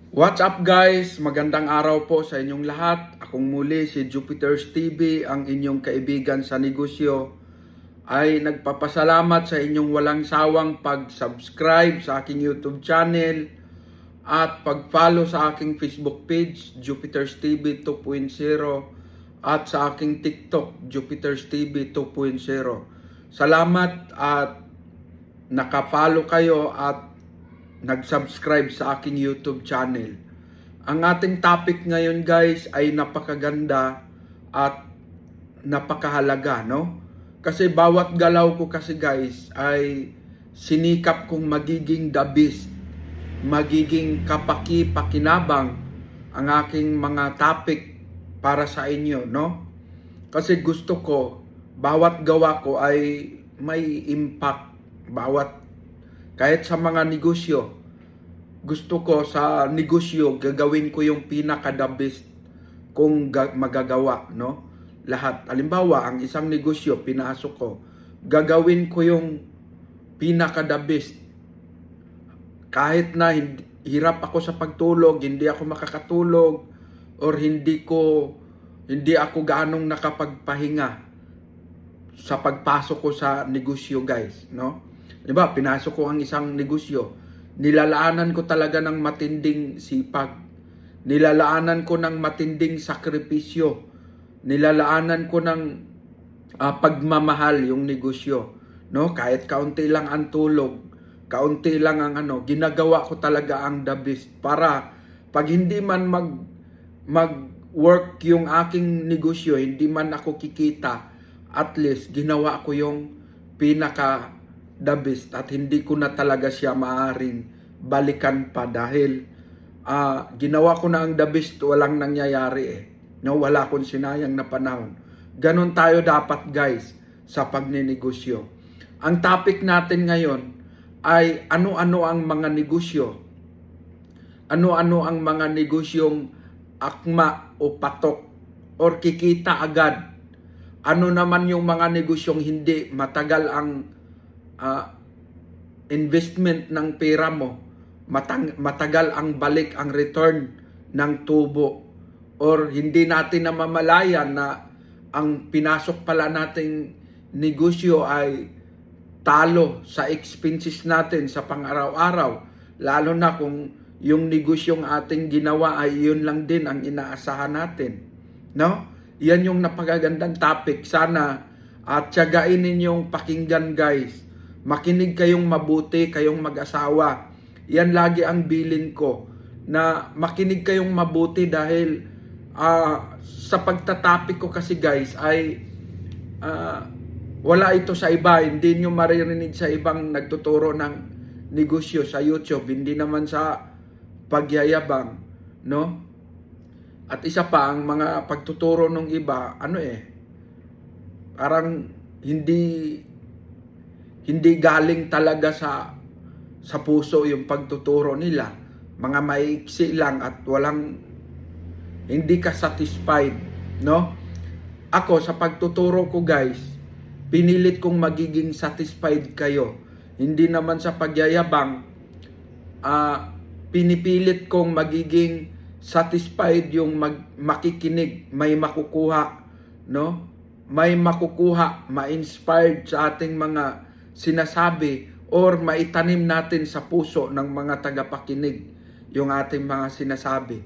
What's up guys? Magandang araw po sa inyong lahat. Akong muli si Jupiter's TV, ang inyong kaibigan sa negosyo. Ay nagpapasalamat sa inyong walang sawang pag-subscribe sa aking YouTube channel at pag-follow sa aking Facebook page, Jupiter's TV 2.0 at sa aking TikTok, Jupiter's TV 2.0. Salamat at naka-follow kayo at nag-subscribe sa aking YouTube channel. Ang ating topic ngayon guys ay napakaganda at napakahalaga, no? Kasi bawat galaw ko kasi guys ay sinikap kong magiging the best, magiging kapaki-pakinabang ang aking mga topic para sa inyo, no? Kasi gusto ko bawat gawa ko ay may impact, kahit sa mga negosyo. Gusto ko sa negosyo gagawin ko yung pinaka-the best kung magagawa, no? Lahat. Halimbawa, ang isang negosyo pinasok ko, gagawin ko yung pinaka-the best. Kahit na hirap ako sa pagtulog, hindi ako makakatulog, or hindi ako ganong nakapagpahinga sa pagpasok ko sa negosyo guys, no? Diba, pinasok ko ang isang negosyo, nilalaanan ko talaga ng matinding sipag, nilalaanan ko ng matinding sakripisyo, nilalaanan ko ng pagmamahal yung negosyo, no? Kahit kaunti lang ang tulog, kaunti lang ang ginagawa ko talaga ang the best para pag hindi man mag-work yung aking negosyo, hindi man ako kikita, at least ginawa ko yung pinaka the best at hindi ko na talaga siya maaring balikan pa dahil ginawa ko na ang the best, walang nangyayari no, wala akong sinayang na panahon. Ganon tayo dapat guys sa pagninegosyo. Ang topic natin ngayon ay ano-ano ang mga negosyo, ano-ano ang mga negosyong akma o patok or kikita agad, ano naman yung mga negosyong hindi matagal ang investment ng pera mo, matagal ang balik, ang return ng tubo, or hindi natin namamalayan na ang pinasok pala nating negosyo ay talo sa expenses natin sa pang-araw-araw, lalo na kung yung negosyong ating ginawa ay yun lang din ang inaasahan natin, no? Yan yung napakagandang topic. Sana at tiyagain ninyong pakinggan guys. Makinig kayong mabuti, kayong mag-asawa. Yan lagi ang bilin ko, na makinig kayong mabuti dahil sa pagtatapik ko kasi guys ay wala ito sa iba. Hindi nyo maririnig sa ibang nagtuturo ng negosyo sa YouTube. Hindi naman sa pagyayabang, no? At isa pa, ang mga pagtuturo ng iba, parang hindi galing talaga sa puso yung pagtuturo nila. Mga maiksi lang at hindi ka satisfied, no? Ako sa pagtuturo ko guys, pinilit kong magiging satisfied kayo. Hindi naman sa pagyayabang, pinipilit kong magiging satisfied yung makikinig, may makukuha, no? May makukuha, ma-inspired sa ating mga sinasabi or maitanim natin sa puso ng mga tagapakinig yung ating mga sinasabi,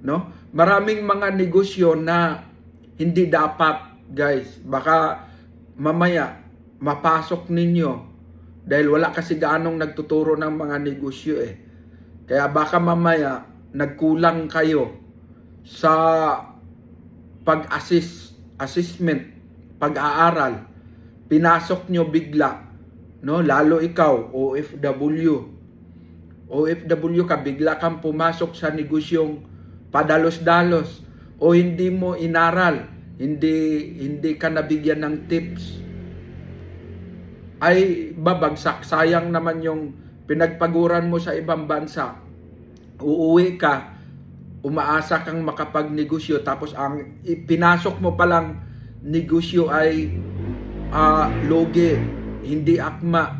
no? Maraming mga negosyo na hindi dapat guys, baka mamaya mapasok ninyo dahil wala kasi gaanong nagtuturo ng mga negosyo kaya baka mamaya nagkulang kayo sa assessment, pag-aaral, pinasok nyo bigla, no? Lalo ikaw, OFW ka, bigla kang pumasok sa negosyong padalos-dalos o hindi mo inaral, hindi ka nabigyan ng tips, ay babagsak. Sayang naman yung pinagpaguran mo sa ibang bansa. Uuwi ka, umaasa kang makapagnegosyo, tapos ang pinasok mo palang negosyo ay logi, hindi akma,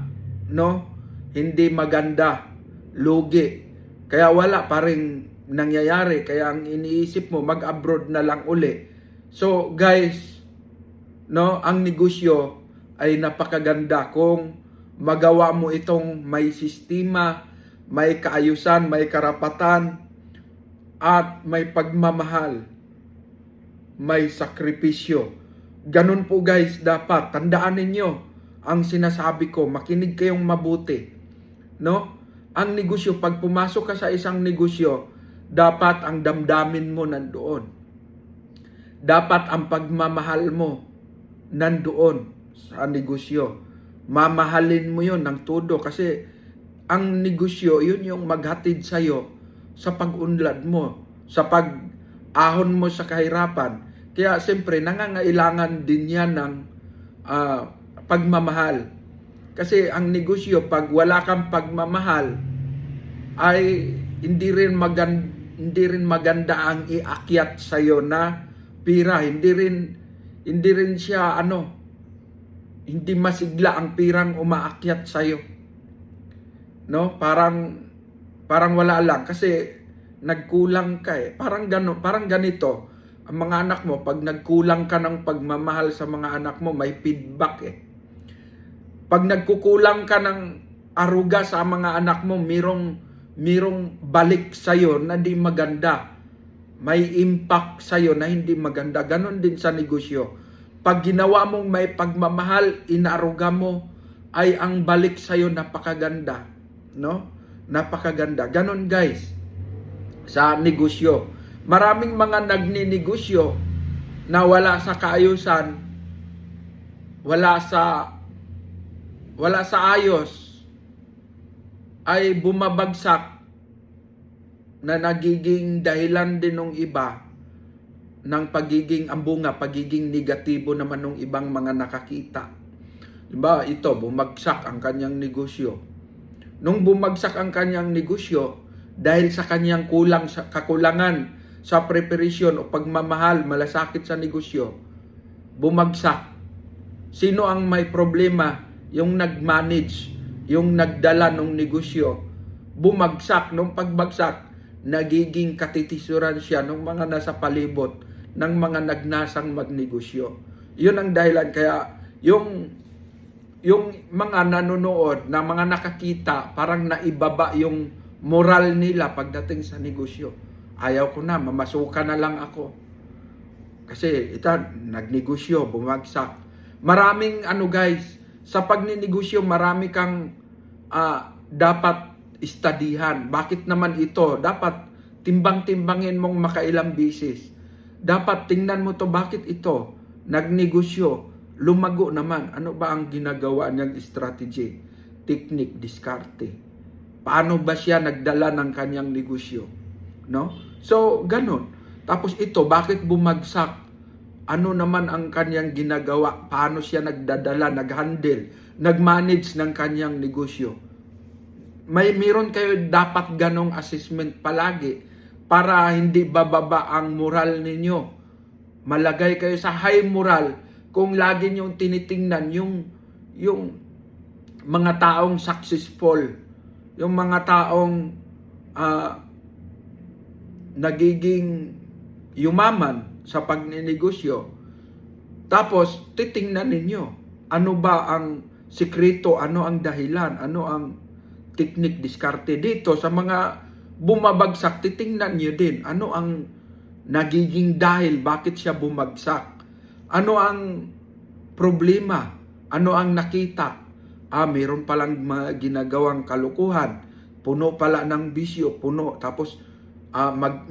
no? Hindi maganda, lugi. Kaya wala pa rin nangyayari. Kaya ang iniisip mo, mag-abroad na lang uli. So guys, no, ang negosyo ay napakaganda kung magawa mo itong may sistema, may kaayusan, may karapatan, at may pagmamahal, may sakripisyo. Ganun po guys, dapat tandaan ninyo ang sinasabi ko, makinig kayong mabuti, no? Ang negosyo, pag pumasok ka sa isang negosyo, dapat ang damdamin mo nandoon. Dapat ang pagmamahal mo nandoon sa negosyo. Mamahalin mo yon ng todo kasi ang negosyo, yun yung maghatid sa'yo sa pag-unlad mo, sa pag-ahon mo sa kahirapan. Kaya siyempre, nangangailangan din yan ng pagmamahal. Kasi ang negosyo, pag wala kang pagmamahal, ay hindi rin maganda ang iakyat sa'yo na pira. Hindi rin siya hindi masigla ang pirang umaakyat sa'yo. No? Parang wala lang kasi nagkulang ka eh. Parang ganito. Ang mga anak mo, pag nagkulang ka ng pagmamahal sa mga anak mo, may feedback eh. Pag nagkukulang ka ng aruga sa mga anak mo, mirong balik sa'yo na di maganda. May impact sa'yo na hindi maganda. Ganon din sa negosyo. Pag ginawa mong may pagmamahal, inaruga mo, ay ang balik sa'yo napakaganda. No? Napakaganda. Ganon guys, sa negosyo. Maraming mga nagninegosyo na wala sa kaayusan, wala sa ayos, ay bumabagsak na nagiging dahilan din ng iba ng pagiging ambunga, pagiging negatibo naman ng ibang mga nakakita. Diba? Ito, bumagsak ang kanyang negosyo. Nung bumagsak ang kanyang negosyo, dahil sa kanyang kakulangan sa preparation o pagmamahal, malasakit sa negosyo, bumagsak. Sino ang may problema? Yung nag-manage, yung nagdala ng negosyo. Bumagsak. Nung pagbagsak, nagiging katitisuran siya ng mga nasa palibot, ng mga nagnasang magnegosyo. Yun ang dahilan. Kaya yung mga nanonood, na mga nakakita, parang naibaba yung moral nila pagdating sa negosyo. Ayaw ko na, mamasukan na lang ako. Kasi ito, nagnegosyo, bumagsak. Maraming guys, sa pagninegosyo, marami kang dapat istadihan. Bakit naman ito? Dapat timbang-timbangin mong makailang bisis. Dapat tingnan mo to, bakit ito? Nagnegosyo, lumago naman. Ano ba ang ginagawa niyang strategy? Technique, diskarte. Paano ba siya nagdala ng kanyang negosyo? No? So, ganun. Tapos ito, bakit bumagsak? Ano naman ang kanyang ginagawa? Paano siya nagdadala, naghandle, nagmanage ng kanyang negosyo? Meron kayo dapat ganong assessment palagi para hindi bababa ang moral ninyo. Malagay kayo sa high moral kung lagi niyong tinitingnan yung mga taong successful, yung mga taong nagiging yumaman sa pagninegosyo. Tapos, titingnan ninyo, ano ba ang sikreto, ano ang dahilan, ano ang technique, diskarte. Dito, sa mga bumabagsak, titingnan nyo din, ano ang nagiging dahil, bakit siya bumagsak. Ano ang problema, ano ang nakita. Mayroon palang mga ginagawang kalukuhan, puno pala ng bisyo, puno, tapos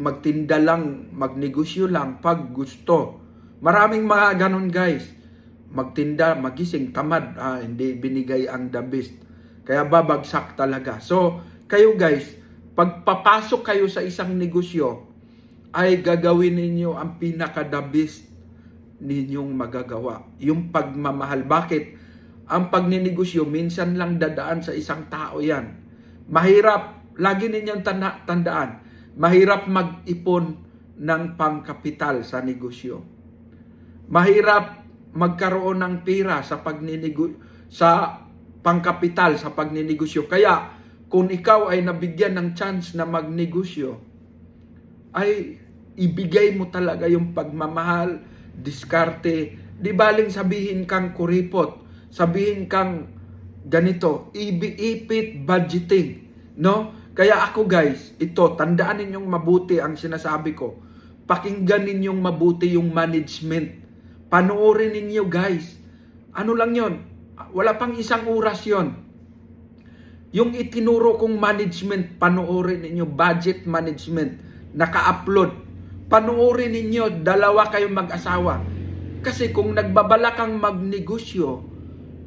magtinda lang, magnegosyo lang pag gusto. Maraming mga ganun guys. Magtinda, magising, tamad, hindi binigay ang the best. Kaya babagsak talaga. So, kayo guys, pagpapasok kayo sa isang negosyo, ay gagawin ninyo ang pinaka-the best ninyong magagawa. Yung pagmamahal. Bakit? Ang pagninegosyo, minsan lang dadaan sa isang tao yan. Mahirap, lagi ninyong tandaan, mahirap mag-ipon ng pangkapital sa negosyo. Mahirap magkaroon ng pera sa pangkapital sa pagninegosyo. Kaya kung ikaw ay nabigyan ng chance na magnegosyo, ay ibigay mo talaga yung pagmamahal, diskarte. Di baling sabihin kang kuripot, sabihin kang ganito, ipit budgeting, no? Kaya ako guys, ito, tandaan ninyong mabuti ang sinasabi ko. Pakinggan ninyong mabuti yung management. Panoorin ninyo guys. Ano lang yon? Wala pang isang oras yon. Yung itinuro kong management, panoorin ninyo, budget management, naka-upload. Panoorin ninyo, dalawa kayong mag-asawa. Kasi kung nagbabala kang magnegosyo,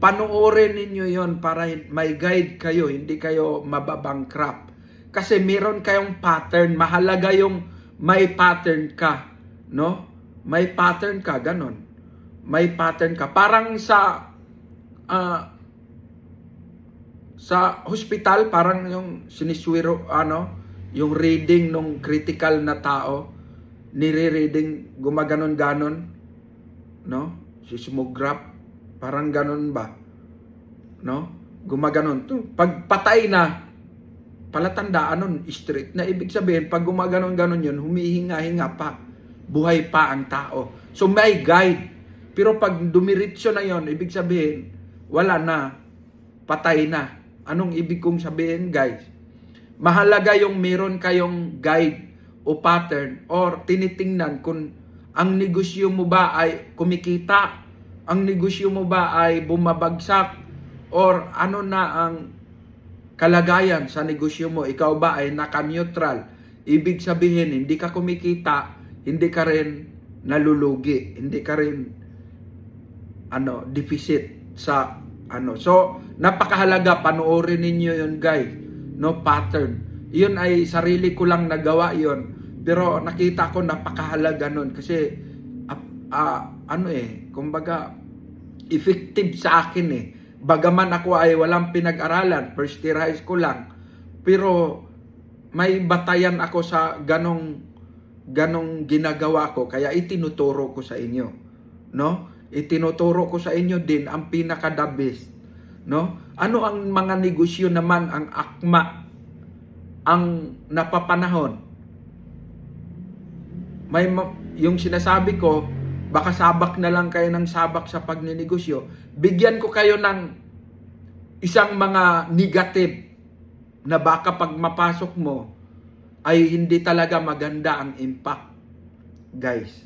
panoorin ninyo yon para may guide kayo, hindi kayo mababangkrap. Kasi meron kayong pattern, mahalaga yung may pattern ka, no? May pattern ka, ganon. May pattern ka. Parang sa hospital, parang yung siniswiro, yung reading ng critical na tao, nire-reading, gumaganon-ganon, no? Seismograph, parang ganon ba? No? Gumaganon. Pag patay na, palatandaan nun, straight na. Ibig sabihin, pag gumaganon-ganon yun, humihinga-hinga pa. Buhay pa ang tao. So may guide. Pero pag dumiritso na yon, ibig sabihin, wala na. Patay na. Anong ibig kong sabihin, guys? Mahalaga yung meron kayong guide o pattern or tinitingnan kung ang negosyo mo ba ay kumikita, ang negosyo mo ba ay bumabagsak, or ano na ang kalagayan sa negosyo mo, ikaw ba ay naka-neutral. Ibig sabihin, hindi ka kumikita, hindi ka rin nalulugi, hindi ka rin deficit sa So, napakahalaga, panoorin ninyo yun guys, no, pattern. Yun ay sarili ko lang nagawa yun, pero nakita ko napakahalaga nun kasi kumbaga effective sa akin eh. Bagaman ako ay walang pinag-aralan, first year high school lang, pero may batayan ako sa ganong ginagawa ko, kaya itinuturo ko sa inyo, no? Itinuturo ko sa inyo din ang pinaka-the best, no? Ano ang mga negosyo naman ang akma, ang napapanahon? Yung sinasabi ko, baka sabak na lang kayo ng sabak sa pagninegosyo. Bigyan ko kayo ng isang mga negative na baka pag mapasok mo ay hindi talaga maganda ang impact, guys,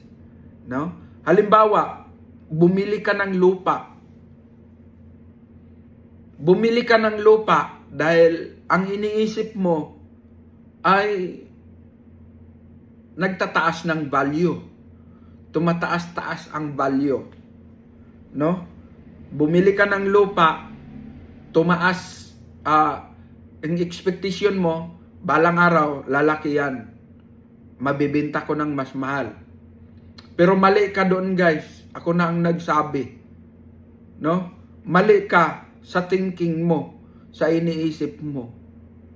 no? Halimbawa, bumili ka ng lupa. Bumili ka ng lupa dahil ang iniisip mo ay nagtataas ng value. Tumataas-taas ang value, no? Bumili ka ng lupa, tumaas ang expectation mo, balang araw lalaki yan, mabibenta ko ng mas mahal. Pero mali ka doon guys, ako na ang nagsabi, no? Mali ka sa thinking mo, sa iniisip mo.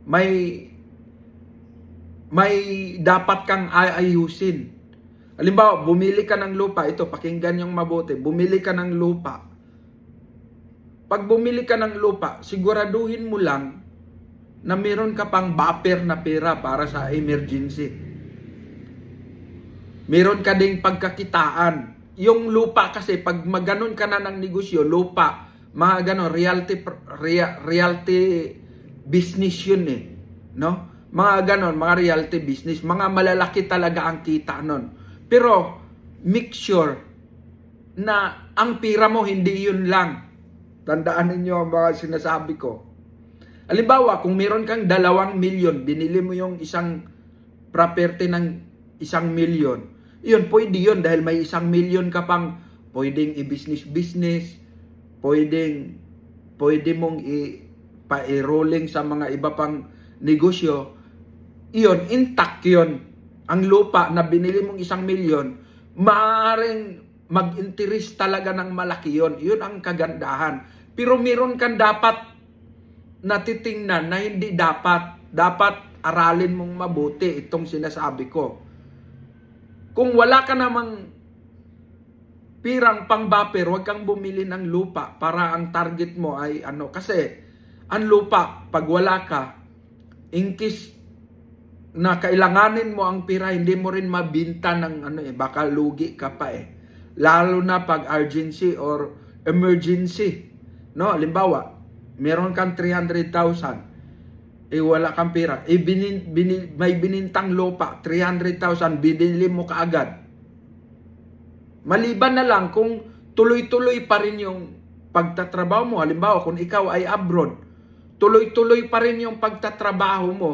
May dapat kang ayusin. Halimbawa, bumili ka ng lupa, ito, pakinggan yung mabuti, bumili ka ng lupa. Pag bumili ka ng lupa, siguraduhin mo lang na meron ka pang buffer na pera para sa emergency. Meron ka ding pagkakitaan. Yung lupa kasi, pag maganon ka na ng negosyo, lupa, mga ganon, realty business yun eh. No? Mga ganon, mga realty business, mga malalaki talaga ang kita nun. Pero, make sure na ang pira mo hindi yun lang. Tandaan ninyo ang mga sinasabi ko. Halimbawa, kung meron kang 2 milyon, binili mo yung isang property ng 1 milyon, yun, pwede yun dahil may 1 milyon ka pang pwedeng i-business, pwede mong i-rolling sa mga iba pang negosyo. Iyon, intact yun. Ang lupa na binili mong 1 milyon, maaaring mag-interest talaga ng malaki yun. Yun ang kagandahan. Pero meron kang dapat natitingnan na hindi dapat. Dapat aralin mong mabuti itong sinasabi ko. Kung wala ka namang pirang pang-buffer, huwag kang bumili ng lupa para ang target mo ay Kasi ang lupa, pag wala ka, in case na kailanganin mo ang pera, hindi mo rin mabinta ng baka lugi ka pa eh. Lalo na pag urgency or emergency. No, halimbawa, meron kang 300,000, wala kang pera. May binintang lupa, 300,000, binili mo kaagad. Maliban na lang kung tuloy-tuloy pa rin yung pagtatrabaho mo. Halimbawa, kung ikaw ay abroad, tuloy-tuloy pa rin yung pagtatrabaho mo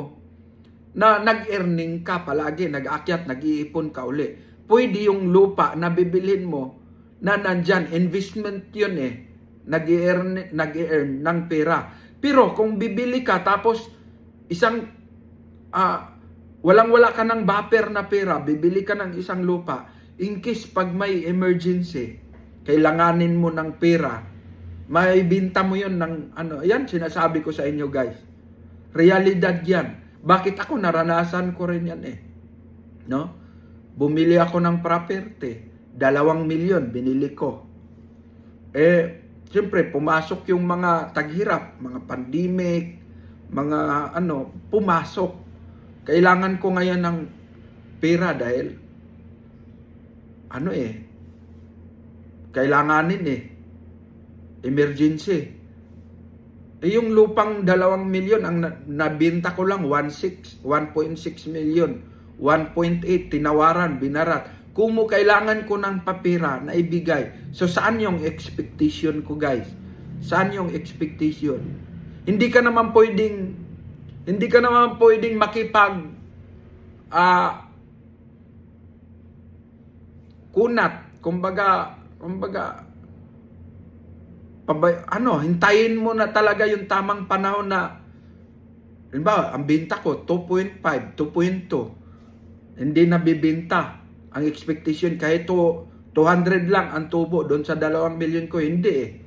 na nag-earning ka palagi, nag-akyat, nag-iipon ka uli. Pwede yung lupa na bibilhin mo na nandyan, investment yun eh, nag-earn ng pera. Pero kung bibili ka tapos isang walang-wala ka ng buffer na pera, bibili ka ng isang lupa, in case pag may emergency, kailanganin mo ng pera, may binta mo yun ng yan sinasabi ko sa inyo guys. Realidad yan. Bakit ako naranasan ko rin yan eh. No? Bumili ako ng property, 2 milyon binili ko. Siyempre pumasok yung mga taghirap, mga pandemic, mga pumasok. Kailangan ko ngayon ng pera dahil kailanganin emergency. Yung lupang 2 milyon, ang nabinta ko lang 1.6 milyon, 1.8, tinawaran, binarat. Kung mo kailangan ko ng papera na ibigay, so saan yung expectation ko guys? Saan yung expectation? Hindi ka naman pwedeng makipag kunat, kumbaga hintayin mo na talaga yung tamang panahon na, halimbawa, ang binta ko 2.5, 2.2, hindi nabibinta. Ang expectation kahit 200 lang ang tubo doon sa 2 milyon ko, hindi eh.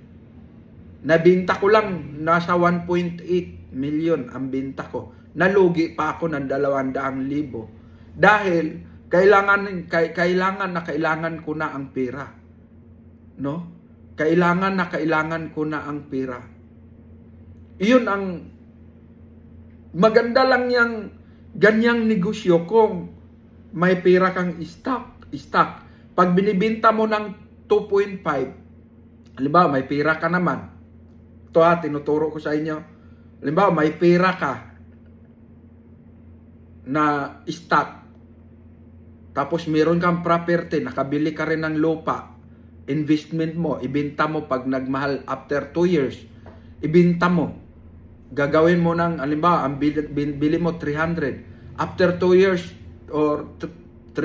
Nabinta ko lang nasa 1.8 milyon ang binta ko. Nalugi pa ako ng 200,000 dahil kailangan ko na ang pera. No? Kailangan ko na ang pera. Iyon ang maganda lang yang ganyang negosyo kung may pera kang stock. Pag binibenta mo ng 2.5, halimbawa may pera ka naman. Ito tinuturo ko sa inyo. Halimbawa may pera ka na stock. Tapos meron kang property, nakabili ka rin ng lupa. Investment mo, ibenta mo pag nagmahal after 2 years, ibenta mo. Gagawin mo ng, halimbawa, ang bili mo 300. After 2 years or 3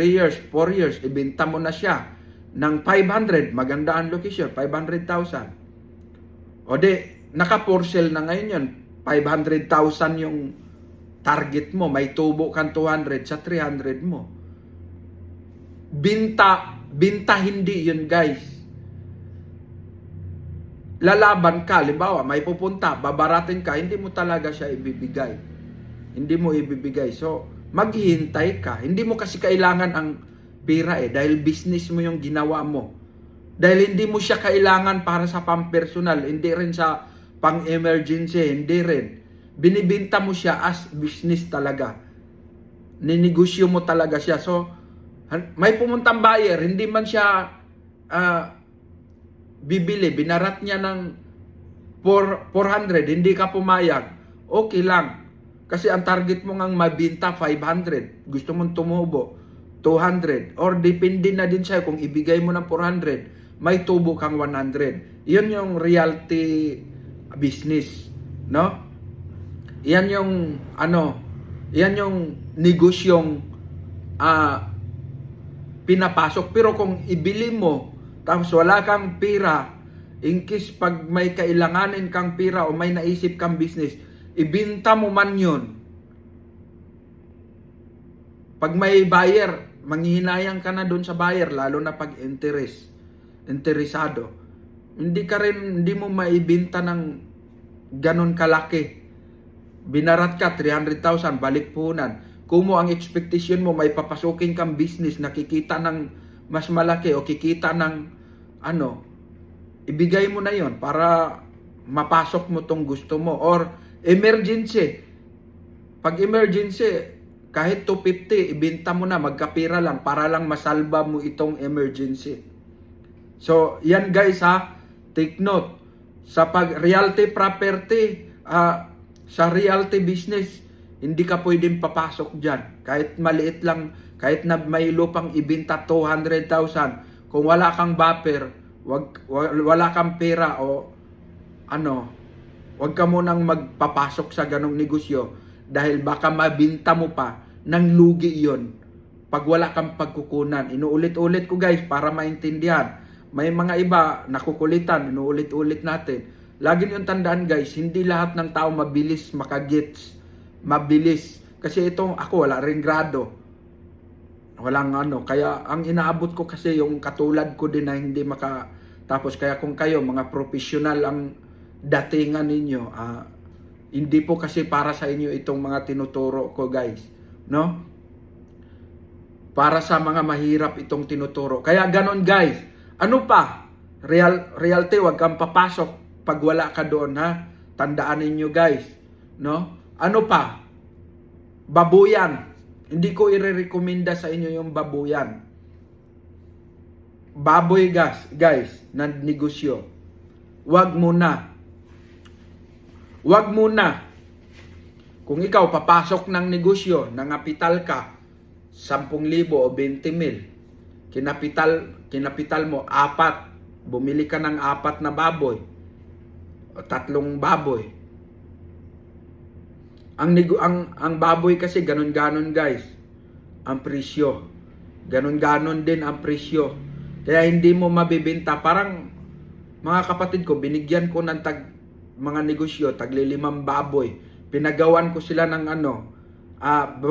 years, 4 years, ibenta mo na siya ng 500. Maganda ang location, 500,000. O naka-for sale na ngayon yun. 500,000 yung target mo. May tubo kang 200 sa 300 mo. Binta hindi yun guys. Lalaban ka, halimbawa may pupunta, babaratin ka, hindi mo talaga siya ibibigay. Hindi mo ibibigay. So, maghihintay ka. Hindi mo kasi kailangan ang pera dahil business mo yung ginawa mo. Dahil hindi mo siya kailangan para sa pang-personal, hindi rin sa pang-emergency, hindi rin. Binibinta mo siya as business talaga. Ninegosyo mo talaga siya. So, may pumuntang buyer, hindi man siya bibili, binarat niya ng 400, hindi ka pumayag, okay lang. Kasi ang target mo ngang mabinta 500, gusto mong tumubo 200, or depende na din sa'yo kung ibigay mo ng 400, may tubo kang 100. Yun yung reality business, no? Yan yung yan yung negosyong pinapasok. Pero kung ibili mo tapos wala kang pera, in case pag may kailanganin kang pera o may naisip kang business, ibinta mo man yun. Pag may buyer, manghihinayang ka na doon sa buyer, lalo na pag interesado. Hindi mo maibinta ng ganon kalaki. Binarat ka 300,000, balik puhunan. Kung mo ang expectation mo, may papasukin kang business, nakikita ng mas malaki o kikita ng ibigay mo na yon para mapasok mo tong gusto mo. Or emergency. Pag emergency, kahit 250, ibenta mo na, magkapira lang para lang masalba mo itong emergency. So, yan guys ha, take note. Sa realty property, sa realty business, hindi ka pwedeng papasok dyan. Kahit maliit lang, kahit na may lupang ibenta 200,000, kung wala kang buffer, wala kang pera o wag ka munang magpapasok sa ganong negosyo dahil baka mabinta mo pa ng lugi yon pag wala kang pagkukunan. Inuulit-ulit ko guys para maintindihan. May mga iba nakukulitan, inuulit-ulit natin. Lagi niyong tandaan guys, hindi lahat ng tao mabilis makagets. Mabilis. Kasi itong ako wala ring grado. Walang kaya ang inaabot ko kasi yung katulad ko din na hindi makatapos. Kaya kung kayo, mga professional ang datingan ninyo, hindi po kasi para sa inyo itong mga tinuturo ko guys. No? Para sa mga mahirap itong tinuturo. Kaya ganon guys. Ano pa? Realty, wag kang papasok pag wala ka doon ha. Tandaan ninyo guys. No? Ano pa? Babuyan. Hindi ko i-recommenda sa inyo yung babuyan. Baboy guys, na negosyo. Wag muna. Wag muna. Kung ikaw papasok ng negosyo, nangapital ka, 10,000 o 20,000, kinapital mo 4, bumili ka ng 4 na baboy, o 3 baboy. Ang baboy kasi ganon-ganon guys, ang presyo. Ganon-ganon din ang presyo. Kaya hindi mo mabibenta. Parang mga kapatid ko, binigyan ko ng mga negosyo, tagli-5 baboy. Pinagawan ko sila ng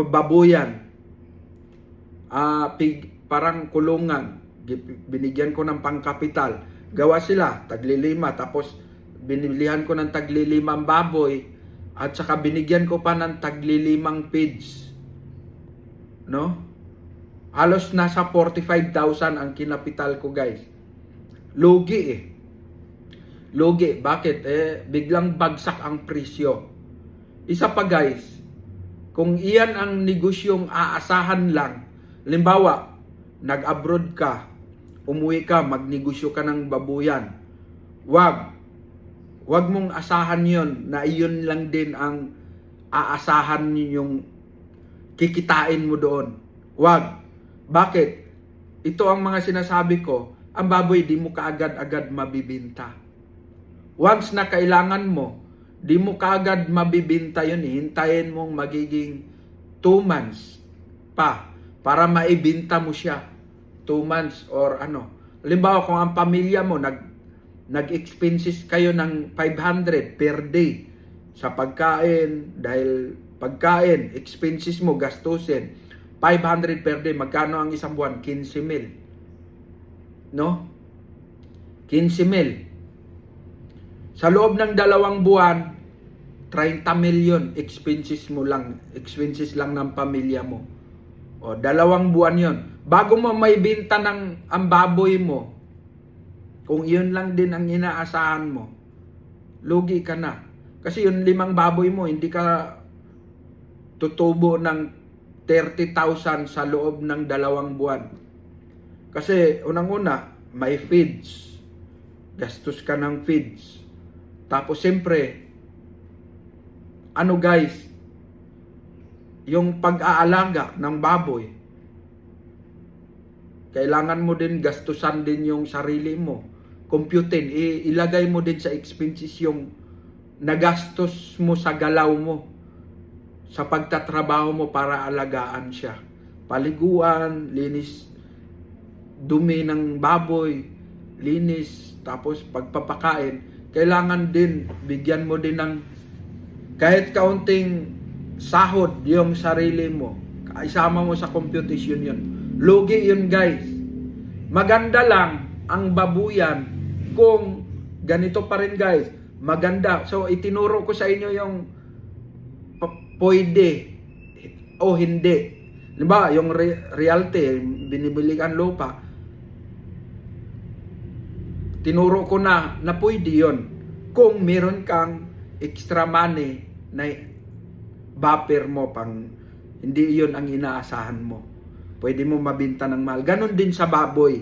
babuyan. Parang kulungan. Binigyan ko ng pangkapital. Gawa sila, tagli-5. Tapos binilihan ko ng tagli-5 baboy. At saka binigyan ko pa ng tagli-5 feeds. No? Halos nasa 45,000 ang kinapital ko guys. Lugi eh. Lugi. Bakit? Biglang bagsak ang presyo. Isa pa guys, kung iyan ang negosyong aasahan lang, halimbawa, nag-abroad ka, umuwi ka, magnegosyo ka ng babuyan, wag mong asahan yon na iyon lang din ang aasahan yung kikitain mo doon. Wag. Bakit? Ito ang mga sinasabi ko, ang baboy di mo kaagad-agad mabibinta. Once na kailangan mo, di mo kaagad mabibinta yun. Hintayin mong magiging 2 months pa para maibinta mo siya. 2 months or Halimbawa kung ang pamilya mo nag-expenses kayo ng 500 per day sa pagkain, dahil pagkain, expenses mo, gastusin, 500 per day, magkano ang isang buwan? 15,000. No? 15,000. Sa loob ng 2 buwan, 30 million expenses lang ng pamilya mo. O, 2 buwan yon. Bago mo may binta ng ang baboy mo, kung yun lang din ang inaasahan mo, lugi ka na. Kasi yung 5 baboy mo, hindi ka tutubo ng 30,000 sa loob ng 2 buwan. Kasi unang-una, may feeds. Gastos ka ng feeds. Tapos siyempre, guys, yung pag-aalaga ng baboy, kailangan mo din gastusan din yung sarili mo. Computin, ilagay mo din sa expenses yung nagastos mo sa galaw mo, sa pagtatrabaho mo para alagaan siya. Paliguan, linis, dumi ng baboy, linis, tapos pagpapakain. Kailangan din, bigyan mo din ng kahit kaunting sahod yung sarili mo. Isama mo sa computation yun. Lugi yun guys. Maganda lang ang babuyan kung ganito pa rin guys. Maganda. So itinuro ko sa inyo yung pwede o hindi. Diba, yung realty, binibili kang lupa, tinuro ko na pwede yun. Kung meron kang extra money na buffer mo pang hindi iyon ang inaasahan mo. Pwede mo mabinta ng mahal. Ganon din sa baboy.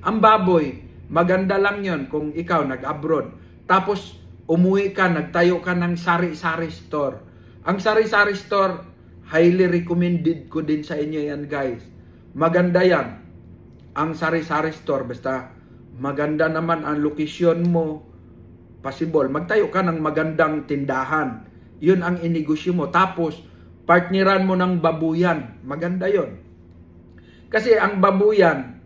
Ang baboy, maganda lang yon kung ikaw nag-abroad. Tapos, umuwi ka, nagtayo ka ng sari-sari store. Ang sari-sari store, highly recommended ko din sa inyo yan, guys. Maganda yan. Ang sari-sari store, basta maganda naman ang location mo, possible. Magtayo ka ng magandang tindahan. Yun ang inegosyo mo. Tapos, partneran mo ng babuyan. Maganda yon. Kasi ang babuyan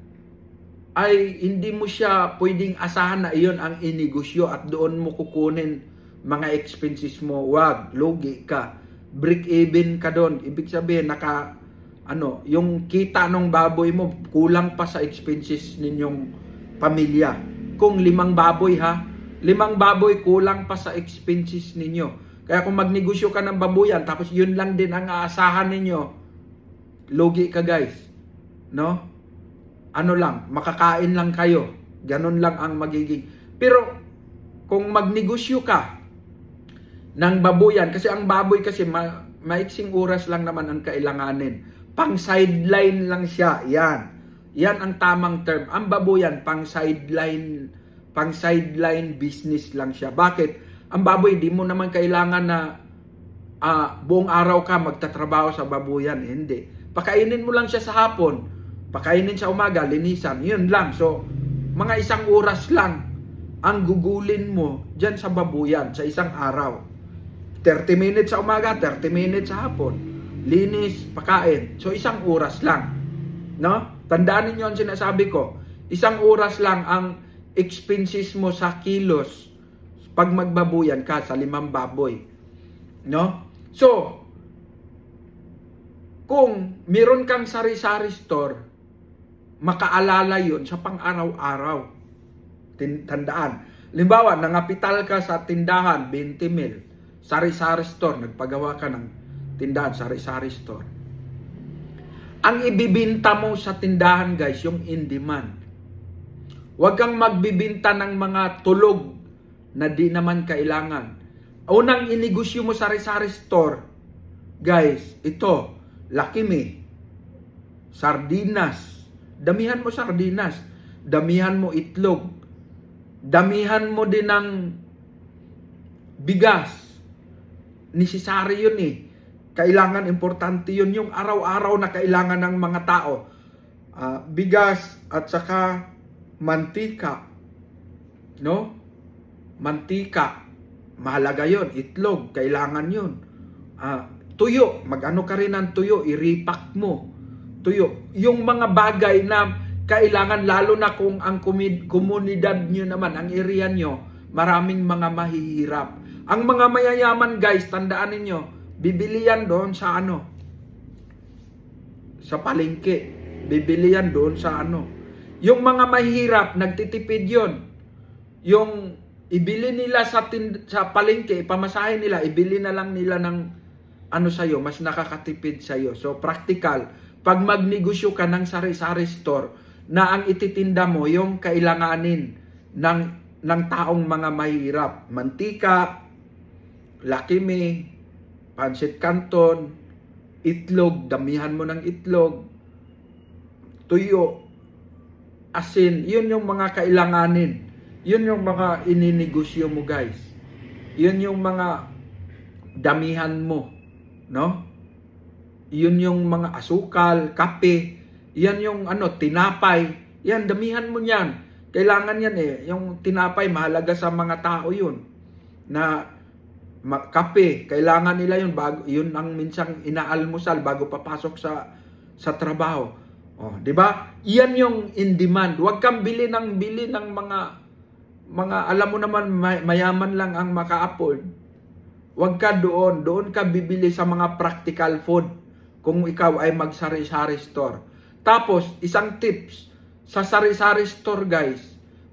ay hindi mo siya pwedeng asahan na iyon ang inegosyo at doon mo kukunin mga expenses mo. Wag, lugi ka. Break even ka doon. Ibig sabihin, yung kita ng baboy mo, kulang pa sa expenses ninyong pamilya. Kung 5 baboy 5 baboy kulang pa sa expenses ninyo. Kaya kung magnegosyo ka ng babuyan, tapos yun lang din ang aasahan ninyo, lugi ka, guys. No? Makakain lang kayo. Ganun lang ang magiging. Pero, kung magnegosyo ka ng babuyan, kasi ang baboy kasi maiksing oras lang naman ang kailanganin. Pang sideline lang siya. Yan ang tamang term. Ang babuyan, pang sideline business lang siya. Bakit? Ang baboy, di mo naman kailangan na buong araw ka magtatrabaho sa babuyan. Hindi. Pakainin mo lang siya sa hapon. Pakainin sa umaga, linisan. Yun lang. So, mga 1 oras lang ang gugulin mo dyan sa babuyan sa isang araw. 30 minutes sa umaga, 30 minutes sa hapon. Linis, pakain. So, 1 oras lang. No? Tandaan niyo ang sinasabi ko. 1 oras lang ang expenses mo sa kilos pag magbabuyan ka sa 5 baboy. No? So, kung meron kang sari-sari store, makaalala yun sa pang-araw-araw. Tandaan. Limbawa, nangapital ka sa tindahan, 20 mil. Sari-sari store, nagpagawa ka ng tindahan, sari-sari store. Ang ibibinta mo sa tindahan, guys, yung in-demand. Huwag kang magbibinta ng mga tulog na di naman kailangan. Unang inegosyo mo sari-sari store, guys, ito, Lucky Me, sardinas. Damihan mo sardinas. Damihan mo itlog. Damihan mo din ng bigas. Necessary yun eh. Kailangan, importante yun. Yung araw-araw na kailangan ng mga tao. Bigas at saka mantika. No? Mantika. Mahalaga yun. Itlog. Kailangan yun. Tuyo. Mag-ano ka rin ng tuyo. I-repack mo. Tuyo. Yung mga bagay na kailangan, lalo na kung ang komunidad nyo naman, ang area nyo, maraming mga mahihirap. Ang mga mayayaman, guys, tandaan ninyo, bibili yan doon sa sa palengke. Bibili yan doon sa Yung mga mahihirap, nagtitipid yun. Yung ibili nila sa palengke, pamasahe nila, ibili na lang nila ng sa'yo, mas nakakatipid sa'yo. So, practical. Pag magnegosyo ka ng sari-sari store, na ang ititinda mo, yung kailanganin ng taong mga mahirap. Mantika, Lucky Me, Pancit Canton, itlog, damihan mo ng itlog, tuyo, asin, yun yung mga kailanganin. Yun yung mga ininegosyo mo, guys. Yun yung mga damihan mo, no? Yun yung mga asukal, kape, yan yung tinapay, yan, damihan mo yan. Kailangan yan yung tinapay, mahalaga sa mga tao yun. Na kape, kailangan nila yun, yun ang minsang inaalmusal bago papasok sa trabaho. Di ba? Yan yung in demand. Huwag kang bili ng mga alam mo naman, mayaman lang ang maka-afford. Huwag ka doon ka bibili sa mga practical food. Kung ikaw ay mag-sari-sari store. Tapos, isang tips, sa sari-sari store, guys,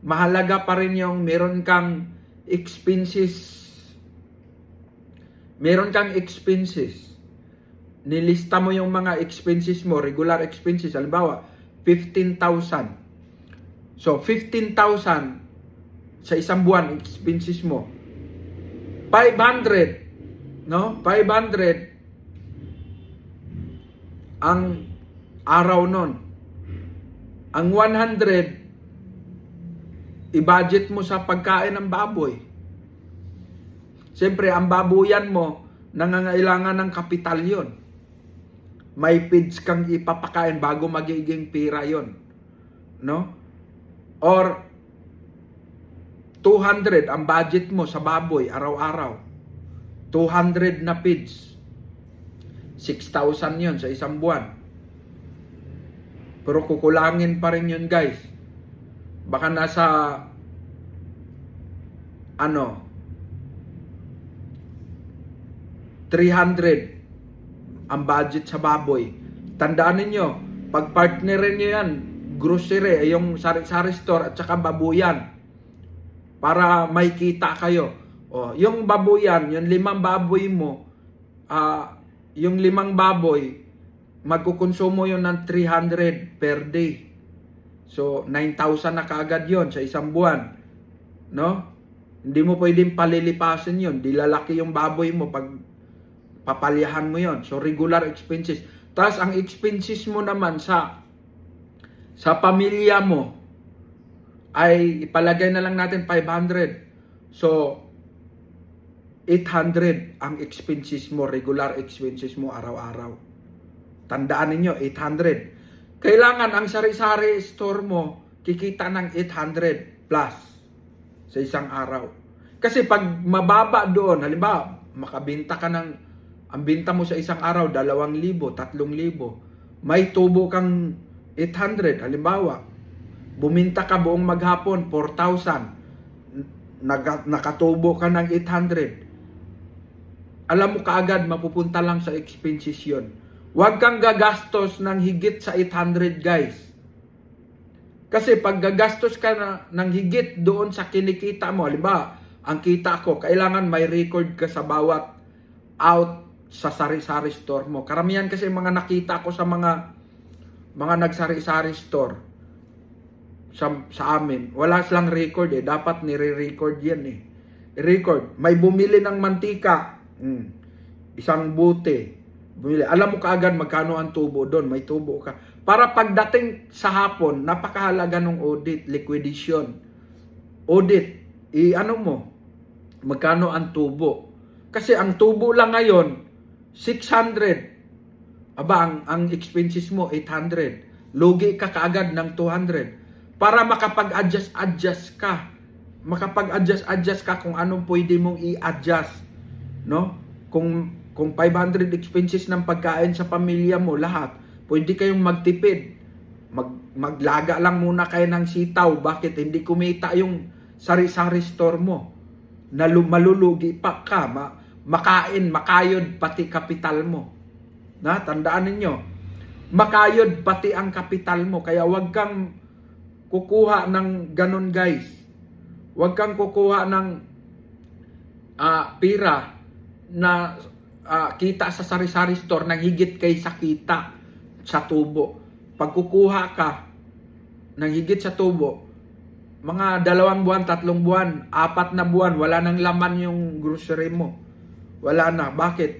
mahalaga pa rin yung meron kang expenses. Nilista mo yung mga expenses mo, regular expenses. Halimbawa, 15,000. So, 15,000 sa isang buwan, expenses mo. 500, no? 500 ang araw nun. Ang 100, i-budget mo sa pagkain ng baboy. Siyempre, ang babuyan mo, nangangailangan ng kapital yon. May feeds kang ipapakain bago magiging pira yon. No? Or, 200 ang budget mo sa baboy araw-araw. 200 na feeds. 6,000 yon sa isang buwan. Pero kukulangin pa rin yun, guys. Baka nasa 300 ang budget sa baboy. Tandaan ninyo, pag partnerin nyo yan, grocery, yung sari-sari store at saka babuyan, para may kita kayo. Yung babuyan, yung 5 baboy mo, yung 5 baboy, magkukonsumo yun ng 300 per day. So, 9,000 na kaagad yun sa isang buwan. No? Hindi mo pwedeng palilipasin yun. Di lalaki yung baboy mo pag papalyahan mo yun. So, regular expenses. Tapos, ang expenses mo naman sa pamilya mo ay ipalagay na lang natin 500. So, 800 ang expenses mo, regular expenses mo araw-araw. Tandaan ninyo, 800. Kailangan ang sari-sari store mo, kikita ng 800 plus sa isang araw. Kasi pag mababa doon, halimbawa, makabenta ka ng, ang binta mo sa isang araw, 2,000, 3,000, may tubo kang 800, halimbawa, buminta ka buong maghapon, 4,000, nakatubo ka ng 800, alam mo kaagad, mapupunta lang sa expenses yun. Huwag kang gagastos ng higit sa 800, guys. Kasi pag gagastos ka ng higit doon sa kinikita mo, halimbawa, ang kita ko, kailangan may record ka sa bawat out sa sari-sari store mo. Karamihan kasi mga nakita ko sa mga nagsari-sari store sa amin, wala silang record dapat nire-record yan record, may bumili ng mantika, isang bote, bumili, alam mo kaagad magkano ang tubo doon, may tubo ka, para pagdating sa hapon, napakahalaga ng audit, liquidation audit, magkano ang tubo, kasi ang tubo lang ngayon 600, ang expenses mo 800, lugi ka kaagad ng 200, para makapag-adjust ka. Makapag-adjust ka kung anong pwede mong i-adjust. No? Kung 500 expenses ng pagkain sa pamilya mo, lahat, pwede kayong magtipid. Maglaga lang muna kayo ng sitaw. Bakit? Hindi kumita yung sari-sari store mo. Malulugi pa ka. Makayod pati kapital mo. Tandaan ninyo. Makayod pati ang kapital mo. Kaya wag kang kukuha ng ganun, guys. Huwag kang kukuha ng pira na kita sa sari-sari store nang higit kaysa kita sa tubo. Pag kukuha ka ng higit sa tubo, mga 2 buwan, 3 buwan, 4 na buwan, wala nang laman yung grocery mo. Wala na. Bakit?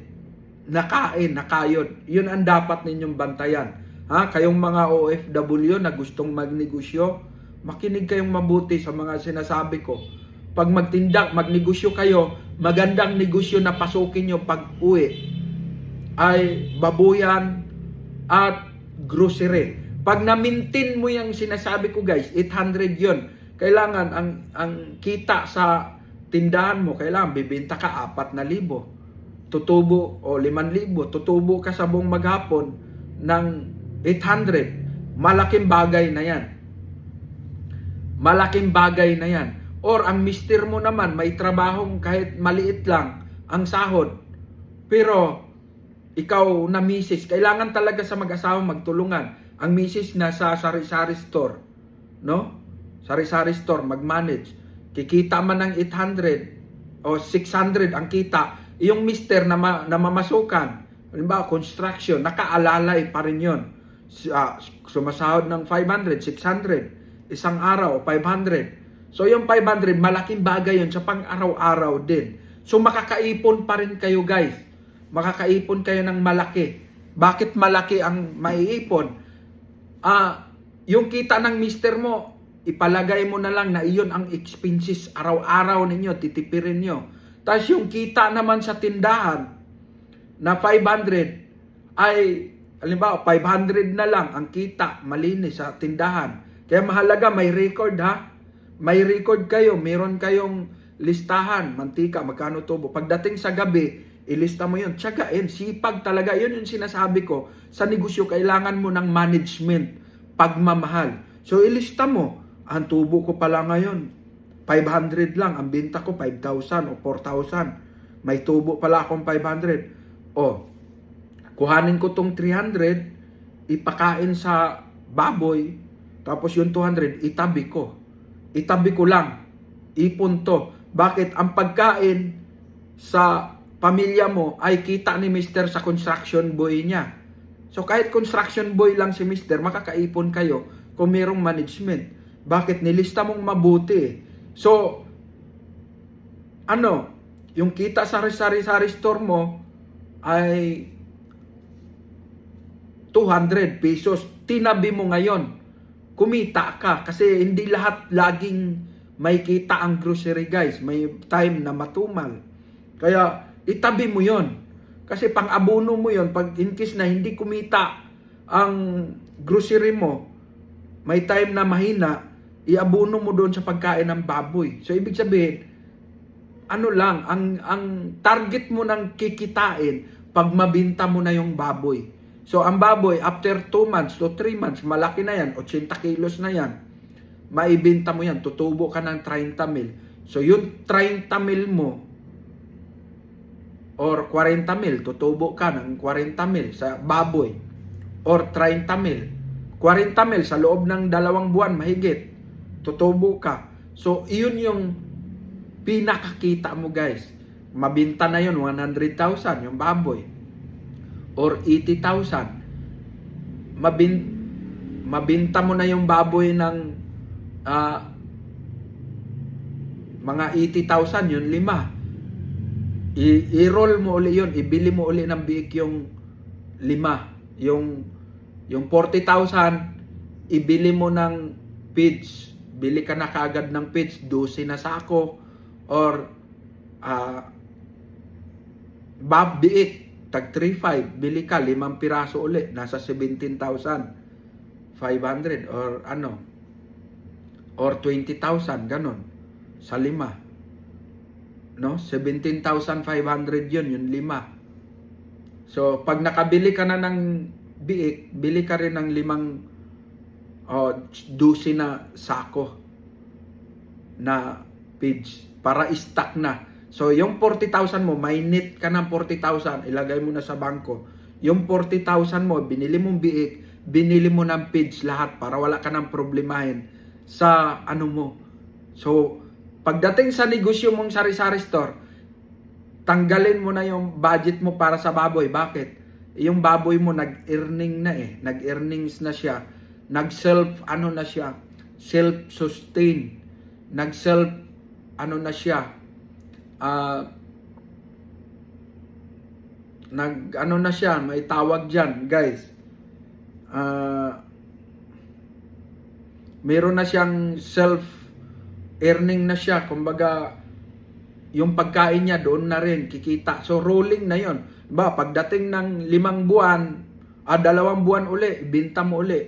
Nakain, nakayod. Yun ang dapat ninyong bantayan. Kayong mga OFW na gustong magnegosyo, makinig kayong mabuti sa mga sinasabi ko. Pag magnegosyo kayo, magandang negosyo na pasukin nyo pag uwi ay babuyan at grocery. Pag na-maintain mo yung sinasabi ko, guys, 800 yun. Kailangan ang kita sa tindahan mo, kailangan bibenta ka 4,000. Tutubo o 5,000. Tutubo ka sa buong maghapon ng 800. Malaking bagay na yan. Malaking bagay na yan. Or ang mister mo naman, may trabahong kahit maliit lang ang sahod. Pero ikaw na misis, kailangan talaga sa mag-asawa magtulungan. Ang misis na sa sari-sari store, no? Sari-sari store, mag-manage. Kikita man ng 800 o 600 ang kita. Yung mister na mamasukan, halimbawa construction, nakaalalay pa rin yun. Sumasahod ng 500, 600, isang araw, 500. So yung 500, malaking bagay yun sa pang-araw-araw din. So makakaipon pa rin kayo, guys. Makakaipon kayo ng malaki. Bakit malaki ang maiipon? Yung kita ng mister mo, ipalagay mo na lang na iyon ang expenses araw-araw ninyo, titipirin nyo. Tapos yung kita naman sa tindahan na 500 ay, halimbawa 500 na lang ang kita, malinis sa tindahan. Kaya mahalaga may record ha. May record kayo, meron kayong listahan, mantika, magkano tubo. Pagdating sa gabi, ilista mo yun. Tsagain, sipag talaga. Yun yung sinasabi ko. Sa negosyo, kailangan mo ng management, pagmamahal. So, ilista mo. Ang tubo ko pala ngayon, 500 lang. Ang binta ko, 5,000 o 4,000. May tubo pala akong 500. O, kuhanin ko tong 300, ipakain sa baboy, tapos yung 200, itabi ko. Itabi ko lang. Ipon to. Bakit? Ang pagkain sa pamilya mo ay kita ni Mr. sa construction boy niya. So kahit construction boy lang si Mr., makakaipon kayo kung mayroong management. Bakit? Nilista mong mabuti. So, yung kita sa sari-sari store mo ay 200 pesos. Tinabi mo ngayon. Kumita ka. Kasi hindi lahat laging may kita ang grocery, guys. May time na matumal. Kaya, itabi mo yon. Kasi pang-abono mo yon. Pag in case na hindi kumita ang grocery mo, may time na mahina, iabono mo doon sa pagkain ng baboy. So, ibig sabihin, ang target mo ng kikitain pag mabinta mo na yung baboy. So, ang baboy, after 2 months to 3 months, malaki na yan, 80 kilos na yan, maibinta mo yan, tutubo ka ng 30 mil. So, yung 30 mil mo, or 40 mil, tutubo ka ng 40 mil sa baboy, or 30 mil. 40 mil sa loob ng 2 buwan, mahigit, tutubo ka. So, iyon yung pinakakita mo, guys. Mabinta na yun, 100,000 yung baboy. Or 80,000. Mabinta mo na yung baboy ng mga 80,000, yun 5. I-roll mo uli yun, ibili mo uli ng biik yung 5. Yung 40,000, ibili mo ng feeds. Bili ka na kaagad ng feeds, 12 na sako. Or biik, tag 3.5, bili ka 5 piraso uli, nasa 17,500 or or 20,000, ganon, sa 5. No? 17,500 yun, yung 5. So, pag nakabili ka na ng biik, bili ka rin ng 12 na sako na feeds para stock na. So, yung 40,000 mo, may net ka ng 40,000, ilagay mo na sa bangko. Yung 40,000 mo, binili mong biik, binili mo ng feeds lahat para wala ka ng problemahin sa mo. So, pagdating sa negosyo mong sari-sari store, tanggalin mo na yung budget mo para sa baboy. Bakit? Yung baboy mo nag-earning na eh. Nag-earnings na siya. Nag-self, na siya? Self-sustain. Nag-self, na siya? Na siya, may tawag dyan, guys. Meron na siyang self-earning na siya. Kumbaga, yung pagkain niya doon na rin, kikita. So, rolling na yon. Pagdating ng 5 buwan, 2 buwan uli, binta mo uli,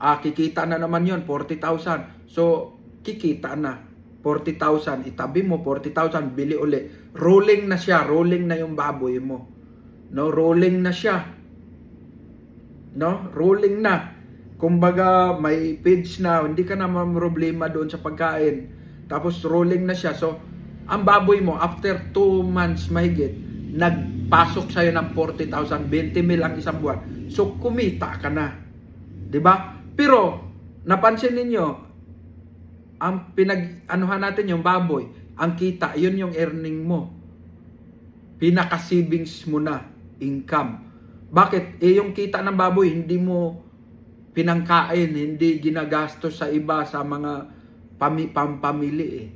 kikita na naman yon, 40,000. So, kikita na. 40,000, itabi mo, 40,000, bili uli. Rolling na siya, rolling na yung baboy mo. No, rolling na siya. No, rolling na. Kumbaga, may feeds na, hindi ka naman problema doon sa pagkain. Tapos, rolling na siya. So, ang baboy mo, after 2 months mahigit, nagpasok sa'yo ng 40,000, 20 mil ang isang buwan. So, kumita ka na. 'Di ba? Pero, napansin ninyo, ang pinag-anuhan natin yung baboy, ang kita, yun yung earning mo. Pinaka-savings mo na, income. Bakit? Yung kita ng baboy, hindi mo pinangkain, hindi ginagastos sa iba, sa mga pampamili eh.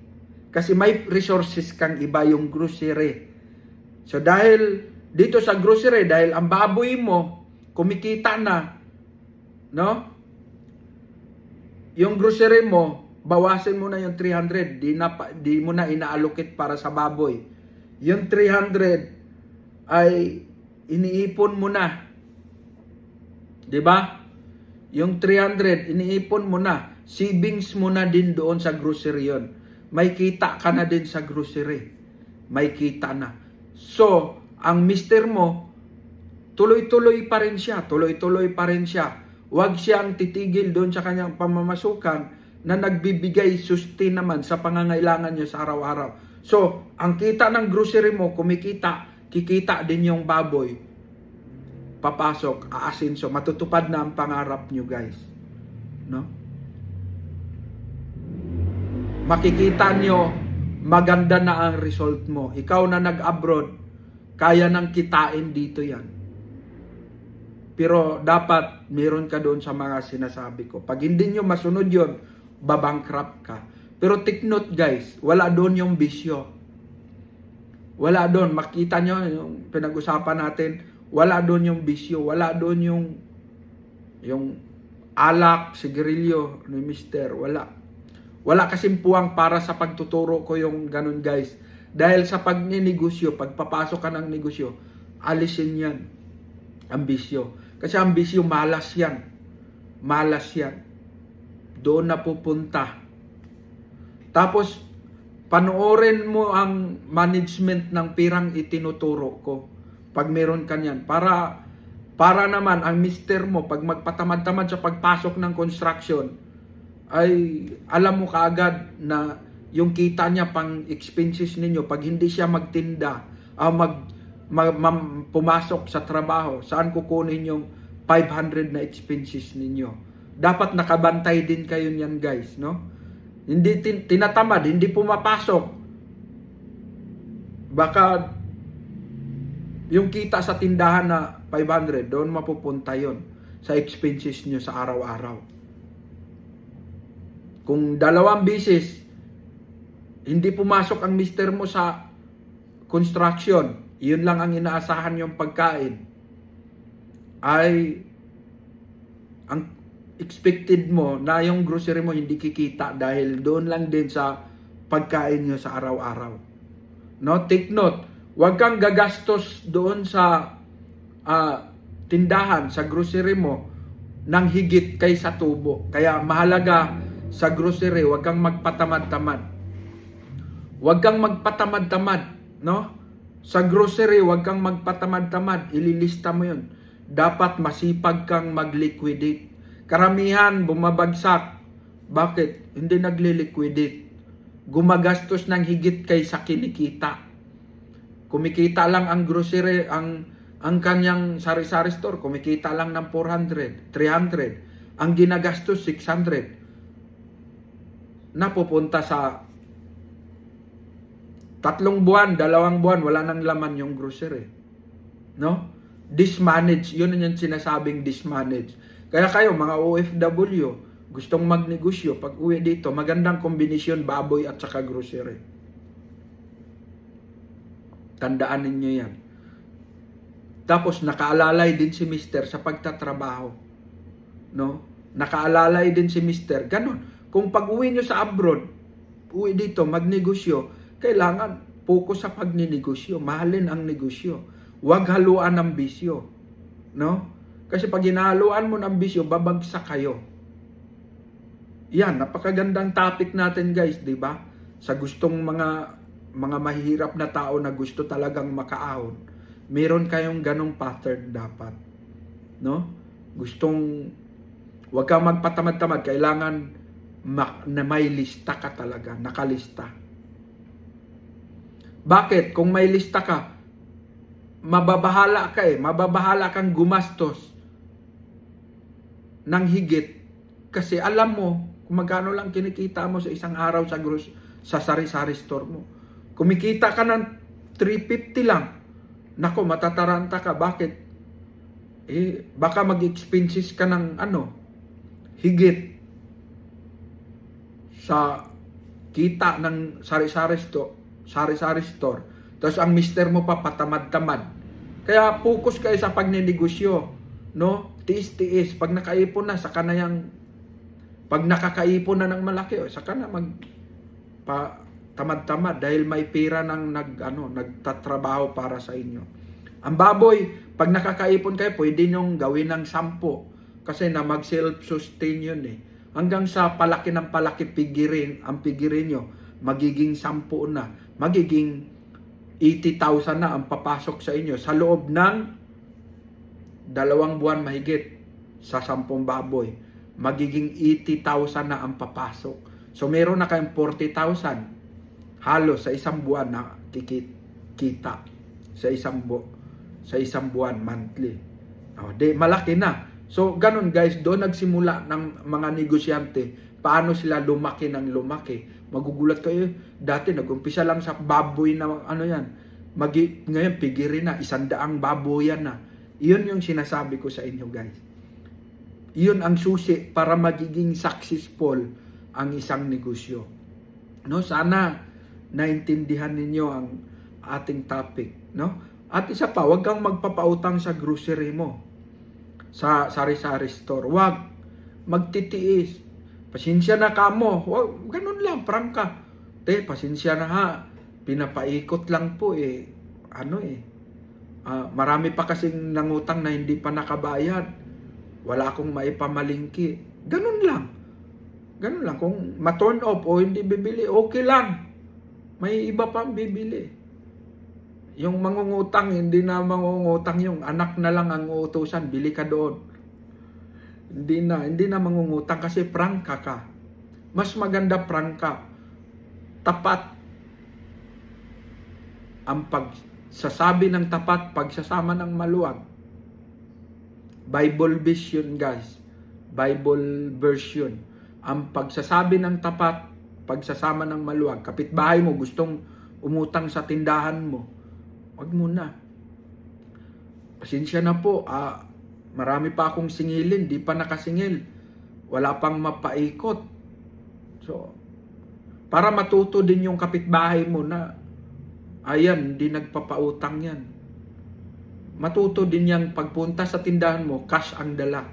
Kasi may resources kang iba, yung grocery. So dahil dito sa grocery, dahil ang baboy mo, kumikita na, no? Yung grocery mo, bawasin mo na yung 300, di mo na ina-allocate para sa baboy. Yung 300 ay iniipon mo na. 'Di ba? Yung 300 iniipon mo na. Savings mo na din doon sa grocery yon. May kita ka na din sa grocery. May kita na. So, ang mister mo, tuloy-tuloy pa rin siya. Tuloy-tuloy pa rin siya. Huwag siyang titigil doon sa kanyang pamamasukan na nagbibigay sustain naman sa pangangailangan niya sa araw-araw. So, ang kita ng grocery mo, kumikita, kikita din yung baboy. Papasok, aasinso, matutupad na ang pangarap nyo, guys. No? Makikita nyo, maganda na ang result mo. Ikaw na nag-abroad, kaya nang kitain dito yan. Pero dapat meron ka doon sa mga sinasabi ko. Pag hindi nyo masunod yon, babankrupt ka. Pero take note, guys, wala doon yung bisyo. Wala doon. Makita nyo yung pinag-usapan natin, wala doon yung bisyo. Wala doon yung alak, sigarilyo ni mister. Wala kasing puwang para sa pagtuturo ko yung ganun, guys. Dahil sa pagninegosyo, pagpapasok ka ng negosyo, alisin yan. Ang bisyo. Kasi ang bisyo, malas yan. Malas yan. Doon na pupunta. Tapos, panoorin mo ang management ng pirang itinuturo ko. Pag meron ka niyan. Para naman, ang mister mo, pag magpatamad-tamad sa pagpasok ng construction, ay alam mo kaagad na yung kita niya pang expenses ninyo, pag hindi siya magtinda, pumasok sa trabaho, saan kukunin yung 500 na expenses ninyo? Dapat nakabantay din kayo niyan, guys, no? Hindi tinatamad, hindi pumapasok. Baka yung kita sa tindahan na 500, doon mapupunta yon sa expenses nyo sa araw-araw. Kung 2 beses, hindi pumasok ang mister mo sa construction, yun lang ang inaasahan yung pagkain, ay ang expected mo na yung grocery mo hindi kikita dahil doon lang din sa pagkain nyo sa araw-araw. No? Take note, huwag kang gagastos doon sa tindahan, sa grocery mo, ng higit kaysa tubo. Kaya mahalaga sa grocery, huwag kang magpatamad-tamad. Huwag kang magpatamad-tamad, no? Sa grocery, huwag kang magpatamad-tamad. Ililista mo yun. Dapat masipag kang mag-liquidate. Karamihan, bumabagsak. Bakit? Hindi nagli-liquidate. Gumagastos ng higit kaysa kinikita. Kumikita lang ang grocery, ang kanyang sari-sari store, kumikita lang ng 400, 300. Ang ginagastos, 600. Napupunta sa 3 buwan, 2 buwan, wala nang laman yung grocery. No? Dismanage, yun yung sinasabing dismanage. Kaya kayo, mga OFW, gustong magnegosyo, pag uwi dito, magandang kombinasyon baboy at saka grocery. Tandaan ninyo yan. Tapos, nakaalalay din si mister sa pagtatrabaho. No? Nakaalalay din si mister. Ganon. Kung pag-uwi nyo sa abroad, uwi dito, magnegosyo, kailangan focus sa pagninegosyo. Mahalin ang negosyo. Huwag haluan ng bisyo. No? Kasi pag hinahaluan mo ng bisyo, babagsak kayo. Yan, napakagandang topic natin, guys, di ba? Sa gustong mga mahihirap na tao na gusto talagang makaahon, meron kayong ganong pattern dapat. No? Huwag kang magpatamad-tamad, kailangan na may lista ka talaga, nakalista. Bakit? Kung may lista ka, mababahala kang gumastos ng higit kasi alam mo kung magkano lang kinikita mo sa isang araw sa sari-sari store mo. Kumikita ka ng 350 lang, nako, matataranta ka. Bakit? Baka mag-expenses ka ng higit sa kita ng sari-sari store. Tapos ang mister mo pa patamad-tamad. Kaya focus kayo sa pagninegosyo. no? Tiis-tiis. Pag nakaipon na, saka na yung, pag nakakaipon na ng malaki, saka na tamad-tamad dahil may pera ng nagtatrabaho para sa inyo. Ang baboy, pag nakakaipon kayo, pwede nyong gawin ng 10 kasi na mag self-sustain yun eh. Hanggang sa palaki ng palaki ang pigirin nyo, magiging 10 na, magiging 80,000 na ang papasok sa inyo sa loob ng 2 buwan mahigit sa 10 baboy. Magiging 80,000 na ang papasok. So meron na kayong 40,000 halos sa isang buwan na kita sa isang buwan monthly. Malaki na. So ganun guys, doon nagsimula ng mga negosyante. Paano sila lumaki ng lumaki? Magugulat kayo, dati nag-umpisa lang sa baboy na ngayon pigirin na, 100 baboyan na. Iyon yung sinasabi ko sa inyo guys. Iyon ang susi para magiging successful ang isang negosyo. No, sana naintindihan ninyo ang ating topic, no? At isa pa, wag kang magpapautang sa grocery mo. Sa sari-sari store, wag magtitiis. Pasensya na kamo. Wag, ganun lang, prangka. Pasensya na ha. Pinapaikot lang po marami pa kasing nangutang na hindi pa nakabayad. Wala akong maipamalingki. Ganun lang. Ganun lang. Kung ma-turn off o hindi bibili, okay lang. May iba pang bibili. Yung mangungutang, hindi na mangungutang, yung anak na lang ang uutusan, bili ka doon. Hindi na mangungutang kasi prangka ka. Mas maganda prangka. Tapat. Ang pagsasabi ng tapat, pagsasama ng maluwag. Bible version guys. Bible version. Ang pagsasabi ng tapat, pagsasama ng maluwag. Kapitbahay mo gustong umutang sa tindahan mo, wag muna. Pasensya na po, marami pa akong singilin, di pa nakasingil. Wala pang mapaikot. So, para matuto din yung kapitbahay mo na, ayan, hindi nagpapautang yan. Matuto din yan pagpunta sa tindahan mo, cash ang dala.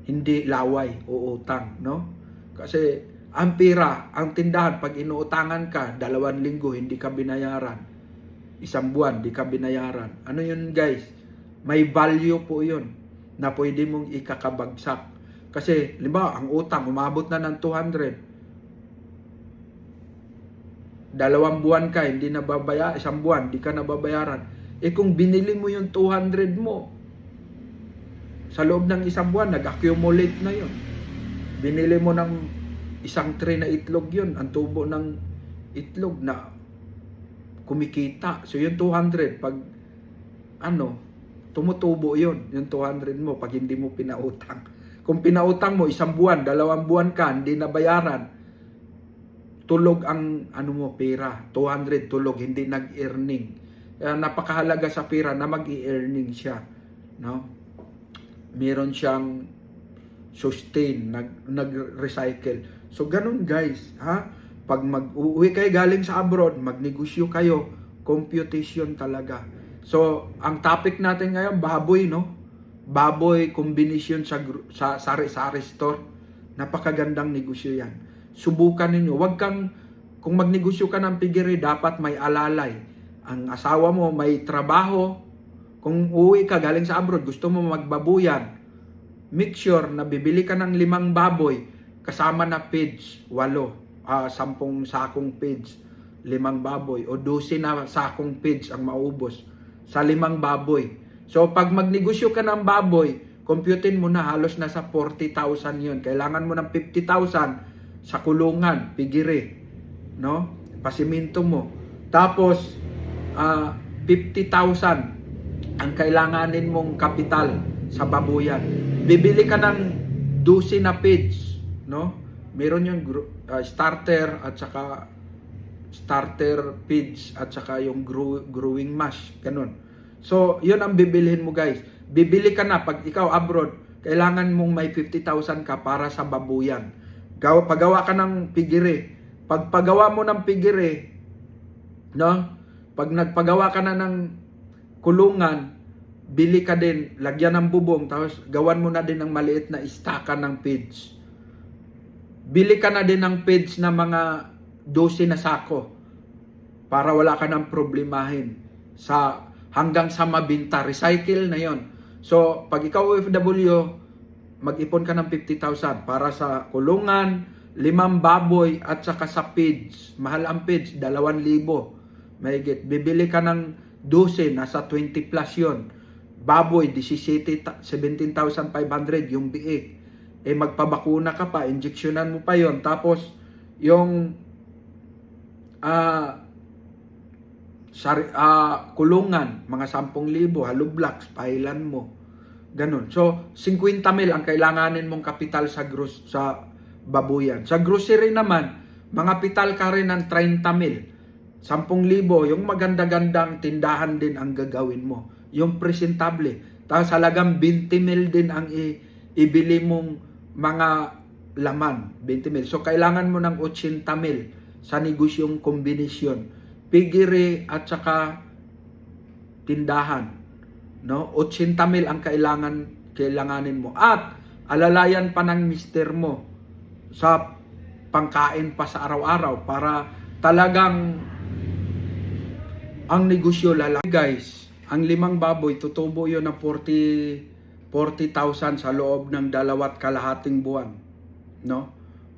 Hindi laway o utang, no? Kasi, ang pera, ang tindahan, pag inuutangan ka, 2 linggo, hindi ka binayaran. 1 buwan, di ka binayaran. Ano yun guys? May value po yun na pwede mong ikakabagsak. Kasi, limbawa, ang utang, umabot na ng 200. 2 buwan ka, hindi na babayaran. 1 buwan, di ka na babayaran. Kung binili mo yung 200 mo, sa loob ng 1 buwan, nag-accumulate na yun. Binili mo ng 1 tray na itlog yun, ang tubo ng itlog na kumikita. So yung 200, pag tumutubo yun, yung 200 mo pag hindi mo pinautang. Kung pinautang mo 1 buwan, 2 buwan ka, hindi nabayaran, tulog ang pera. 200 tulog, hindi nag-earning. Napakahalaga sa pera na mag-i-earning siya, no? Meron siyang sustain, nag-recycle. So ganun guys, ha? Pag mag-uwi kayo galing sa abroad, magnegosyo kayo, computation talaga. So, ang topic natin ngayon, baboy, no? Baboy combination sa sari-sari store. Napakagandang negosyo yan. Subukan ninyo. Kung magnegosyo ka ng pigiri, dapat may alalay. Ang asawa mo may trabaho. Kung uwi ka galing sa abroad, gusto mo magbabuyan, make sure na bibili ka ng 5 baboy, kasama na pigs, 10 sakong pigs, 5 baboy, o 12 na sakong pigs ang maubos sa 5 baboy. So, pag magnegosyo ka ng baboy, computein mo na, halos nasa 40,000 yun. Kailangan mo ng 50,000 sa kulungan, pigiri, no? Pasiminto mo. Tapos, 50,000 ang kailanganin mong kapital sa babuyan. Bibili ka ng 12 na pigs, no? Meron yung starter at saka starter pigs at saka yung growing mash, ganun. So, yun ang bibilhin mo guys. Bibili ka na pag ikaw abroad, kailangan mong may 50,000 ka para sa babuyan. Pagawa ka ng pigiri. Pag pagawa mo ng pigiri, no? Pag nagpagawa ka na ng kulungan, bili ka din, lagyan ng bubong, tapos gawan mo na din ng maliit na istakan ng feeds. Bili ka na din ng feeds na mga 12 na sako para wala ka ng problemahin hanggang sa mabinta. Recycle na yon. So, pag ikaw OFW, mag-ipon ka ng 50,000 para sa kulungan, 5 baboy at saka sa feeds. Mahal ang feeds, 2,000. Mahigit. Bibili ka ng 12, nasa 20 plus yon. Baboy, 17,500 yung biik. Magpabakuna ka pa, injeksyonan mo pa yon. Tapos, yung kulungan, mga 10,000, hollow blocks, pailan mo. Ganun. So, 50,000 ang kailanganin mong kapital sa babuyan. Sa grocery naman, mga kapital ka rin ng 30,000. 10,000, yung maganda-gandang tindahan din ang gagawin mo. Yung presentable. Tapos halagang 20,000 din ang ibili mong mga laman. 20,000. So, kailangan mo ng 80,000 sa negosyong kombinasyon. Piggery at saka tindahan. No? 80,000 ang kailanganin mo. At alalayan pa ng mister mo sa pangkain pa sa araw-araw para talagang ang negosyo lalaki. Guys, ang 5 baboy, tutubo yun ng 40,000 sa loob ng 2.5 buwan. No?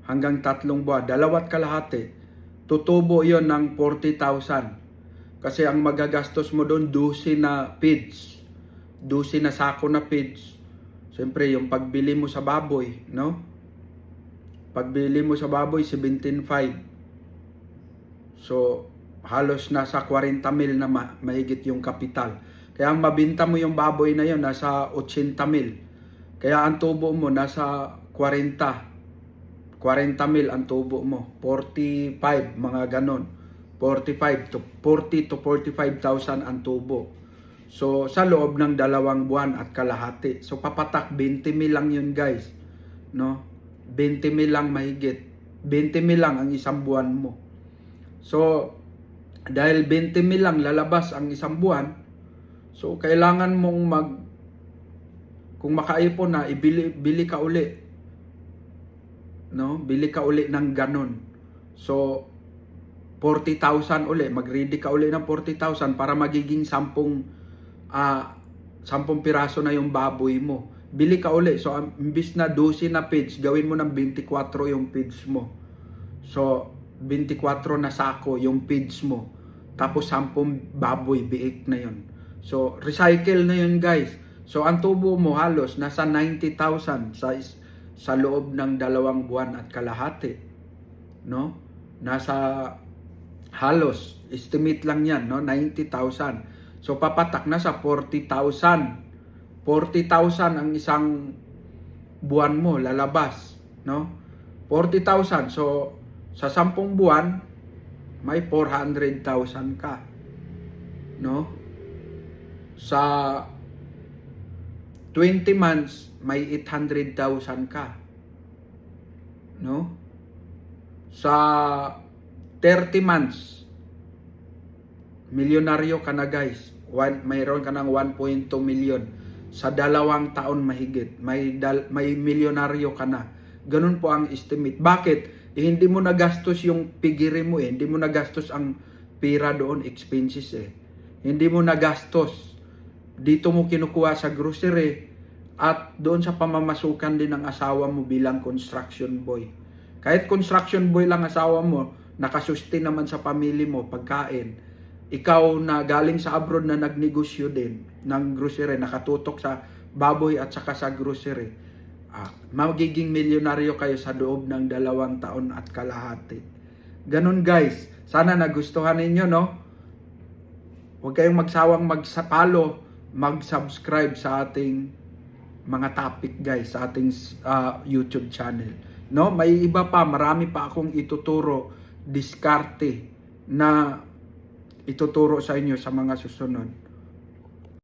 Hanggang 3 buwan. 2.5. Tutubo yun ng 40,000. Kasi ang magagastos mo doon, 12 na feeds. 12 na sako na feeds. Siyempre, yung pagbili mo sa baboy, no? Pagbili mo sa baboy, 17,500. So, halos nasa 40,000 na mahigit yung kapital. Kaya ang mabinta mo yung baboy na yun, nasa 80,000. Kaya ang tubo mo, nasa 40,000 ang tubo mo. 45, mga ganon. 40 to 45,000 ang tubo. So, sa loob ng 2 buwan at kalahati. So, papatak, 20,000 lang yun, guys. No? 20,000 lang mahigit. 20,000 lang ang isang buwan mo. So, dahil 20,000 lang lalabas ang isang buwan, so, kailangan mong kung makaipon na, bili ka uli. No? Bili ka uli ng ganon. So, 40,000 uli. Mag-ready ka uli ng 40,000 para magiging 10 piraso na yung baboy mo. Bili ka uli. So, imbis na 12 na feeds, gawin mo ng 24 yung feeds mo. So, 24 na sako yung feeds mo. Tapos 10 baboy, biik na yun. So, recycle na yun, guys. So, ang tubo mo halos nasa 90,000 sa loob ng 2 buwan at kalahati. No? Nasa halos, estimate lang yan, no? 90,000. So, papatak na sa 40,000. 40,000 ang isang buwan mo, lalabas. No? 40,000. So, sa 10 buwan, may 400,000 ka. No? Sa 20 months, may 800,000 ka. No? Sa 30 months, milyonaryo ka na, guys. Mayroon ka ng 1.2 million. Sa 2 taon mahigit, may milyonaryo ka na. Ganun po ang estimate. Bakit? Hindi mo nagastos yung pigiri mo hindi mo nagastos ang pera doon, expenses Hindi mo nagastos. Dito mo kinukuha sa grocery at doon sa pamamasukan din ng asawa mo bilang construction boy. Kahit construction boy lang asawa mo, nakasustain naman sa pamilya mo, pagkain. Ikaw na galing sa abroad na nagnegosyo din ng grocery, nakatutok sa baboy at saka sa grocery. Magiging milyonaryo kayo sa loob ng 2 taon at kalahati. Ganun, guys. Sana nagustuhan ninyo, no? Huwag kayong magsawang mag-follow, mag-subscribe sa ating mga topic, guys, sa ating YouTube channel. No? May iba pa, marami pa akong ituturo, diskarte na ituturo sa inyo sa mga susunod.